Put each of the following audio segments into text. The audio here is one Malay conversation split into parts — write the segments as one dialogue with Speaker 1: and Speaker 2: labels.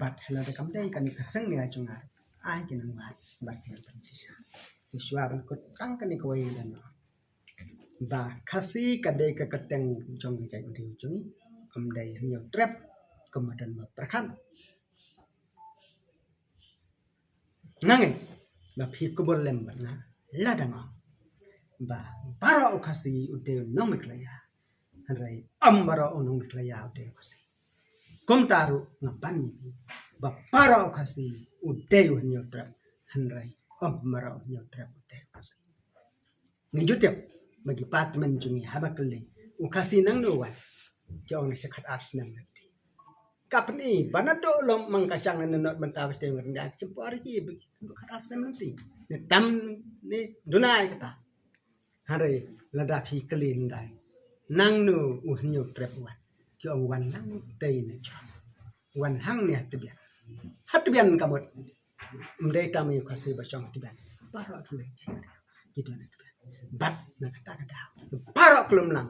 Speaker 1: bat hala da kam dai kan ka sang ne chunga ai kin nang bat kin ban chi sha Yeshua ban ko tang kan ko yi dan ba khasi ka dai ka kateng jong jai ban ri chung am dai hnya trap kemudian berkan nange ba phi ko bol lem ba na la da ma ba para okasi ude no miklaya hanrai ambara onong miklaya ude okasi kom taru ngapan ba para okasi ude hnya trap hanrai ambara hnya trap ude okasi ni jutep bagi patmen jungi habakle ukasi nang no wan jong ni sekat ars nang nanti kapni banado lom mangkasang nanot bantawas te ngernya cempori ki sekat ars nang nanti ni tam ni dunai kata hari lada phi kelin dai nang nu uhnyo trep wan jong wan nang dei ni cham wan hang ni hatbian kamot mdei tami ukasi basong tiban para kle gitu na bat na kata kata para klum lang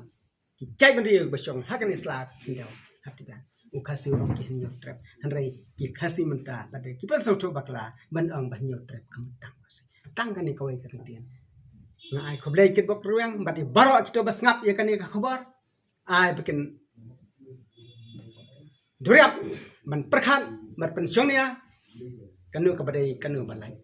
Speaker 1: ki jai bandi basong hakan islam hindaw hatiban ukasi orang ki hinyo trap hanrai ki khasi menta pada ki pan sauto bakla ban ang banyo trap kam tang kan ni kawai kerdian na ai khoblai kit bok ruang bat baro kito bas ngap ya kan ka khabar ai bikin duriap ban perkhan ban pensiongnya kanu kabadai kanu balai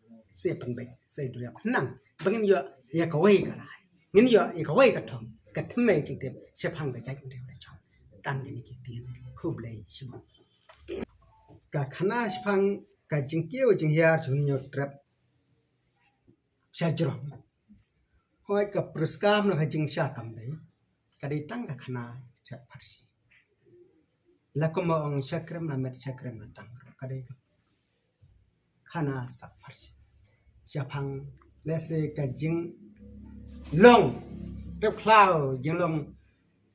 Speaker 1: se penbai se duriap nang bangin yo ya kawai ka lai ngin yo ya kawai ka thong ka thme ching tem se phang ka jai kan de chong tang ni ki tin khoblai shibu ka khana phang ka jing keu jing ya chun yo trap sajro hoi ka praskam no jing sha kam dei ka dei tang ka khana cha pharsi lakoma ong sakram na met sakram na tang ka dei khana sa pharsi cha phang lese ka jing long rep klau jing long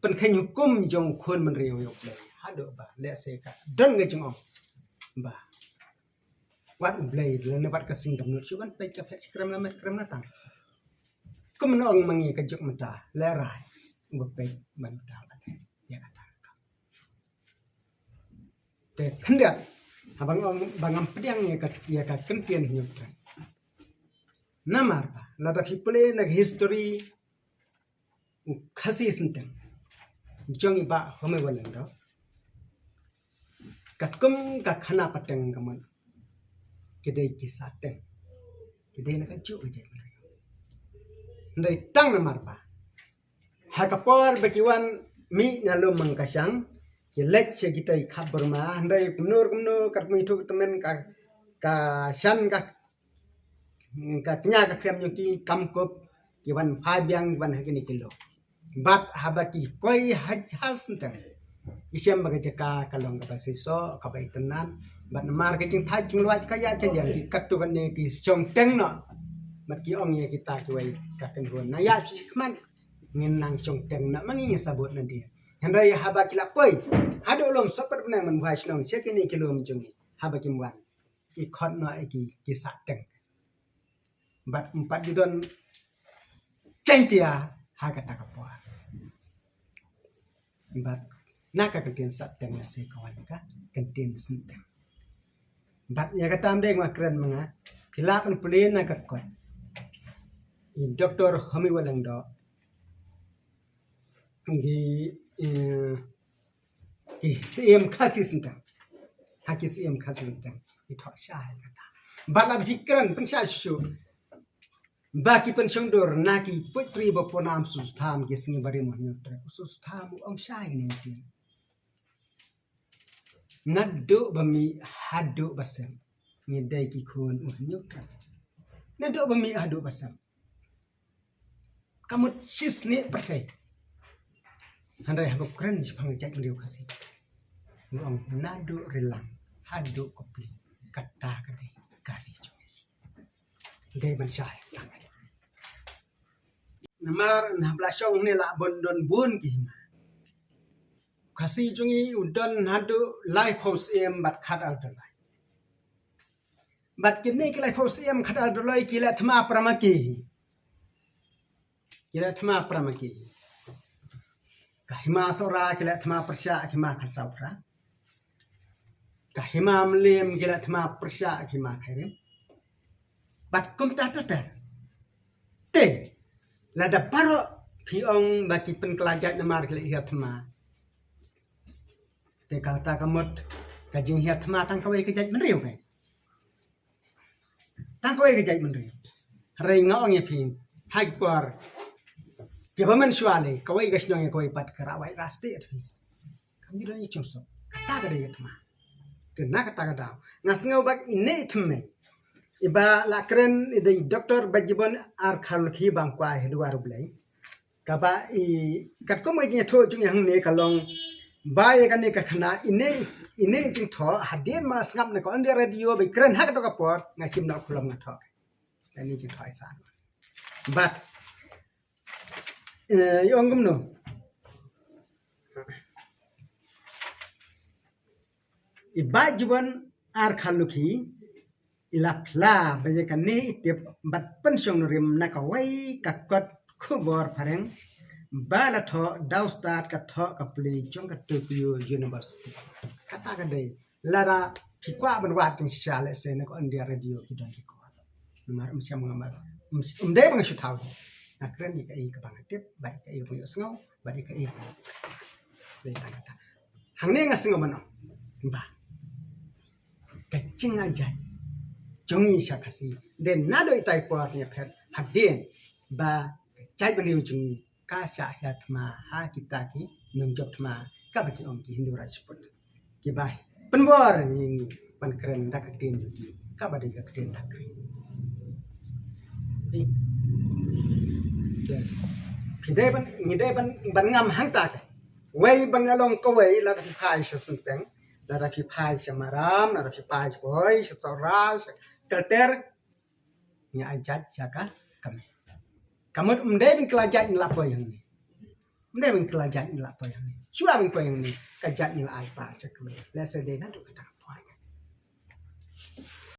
Speaker 1: pen khen hukum jong khun man riu yok le hado ba lese ka dang nge jong ba wat blai le wat ka sing kam nu chuban pe ka phet kram na met kram na tang kum no ong mangi ka juk mata le rai bo pe man ta ba ya ka ta te khendat abang ong bangam pediang ya ka kentien nyuk tra namar ba lada people na history khasi sintang jong ba home walang do katkum ka khana pateng kaman kedai kisah teng kedai na ka ju je ndai tang namar ba hakapor bekiwan mi na lo mangkasang jelek se kita khabar ma ndai kumnur katmi thu temen ka shan ka knya ka krem nyuki kamkop kiwan phabyang wan hakini kilo bat habaki koi hal sentang isyam baga jaka kalong ka basiso ka bai tenan bat mar ka jing thai jing luat ka ya che yang ki katu ban ne ki chong teng no mat ki ong ye kita ki wai ka kan ron na ya chi khman ngin nang chong teng na mangi sabot na dia handai habaki la poi hado lom sapat benang man vai snong sekini kilom jungi habaki mwan ki khot no ki sa teng bat empat judon centia hakata kapwa bat naka kentin sateng nasi kawan ka kentin senteng bat ya katam deng ma keren manga kila pen pulin na kakot in doktor hami walang do ngi CM khasi senteng haki CM khasi senteng itu syah kata bat la fikran pensya shu baki pensyongdor naki putri baponam sustham gisni bari mohnyutra sustham ong shai ni tin naddo bami haddo basam ni dai ki khun mohnyutra naddo bami haddo basam kamut sisni pakai handai habuk keren jipang jai beliau kasih ong naddo rilang haddo kopi kata kadai kari dai ban shai namar na blasong ni la bondon bun ki ma kasi jungi udon hadu life house em bat khat al dolai bat kini ki life house em khat al dolai kila thma pramaki ka hima sora kila thma persya hima khat saura kahima mlem gila tma persya hima khairim bat kum ta te lada paro piong baki penkelajat namar gila iya tma te kata kamut kajing iya tma tang kawai kejat menriu kai tang kawai kejat menriu rai ngaong ya pin hai por Jaba man suale kawai gasnong kawai pat karawai rasti at kami do ni chungso kata kada yatma kena kata kada ngasngau bak ine itme iba lakren ide doktor bajibon ar khalki bangkwa hedwar blai kaba I kat ko mai jing tho jung yang ne kalong ba ye kan ne ka khana ine jing tho hadin ma sngap ne ko ande radio be kren hak to ka por ngasim na khulam na tho ani jing thai san but yung gumno iba jiban ar khaluki ilapla baje kanne tip bat pensiong rim nakawai kakot khubor fareng bala tho daw start ka tho ka play jong ka Tokyo University kata ka dei lara phikwa ban wat jing sale se na ko India radio kidon ko mar siam ngamar dei bang shu thau keren ni kai ka bang tip bai kai puyo sngo bai kai dei kata hang ne nga sngo mano ba kacing aja jongi syakasi den nado itai por nya phet hadin ba chai bani ujung ka sha hatma ha kita ki nungjok thma ka ba ki om ki hindu rajput ki bai penbor ni pan keren dak tin ji ka ba dik tin dak yes pidai ban ngam hang ta wei bang along ko wei la ta phai sha senteng la ki phai sha maram la ki phai boy sha chora kalter nya ajat saka kami kamut bin kelajat ni lapo yang ni bin kelajat ni lapo yang ni suam ko yang ni kajat ni ai pa sha kami la se de na do kata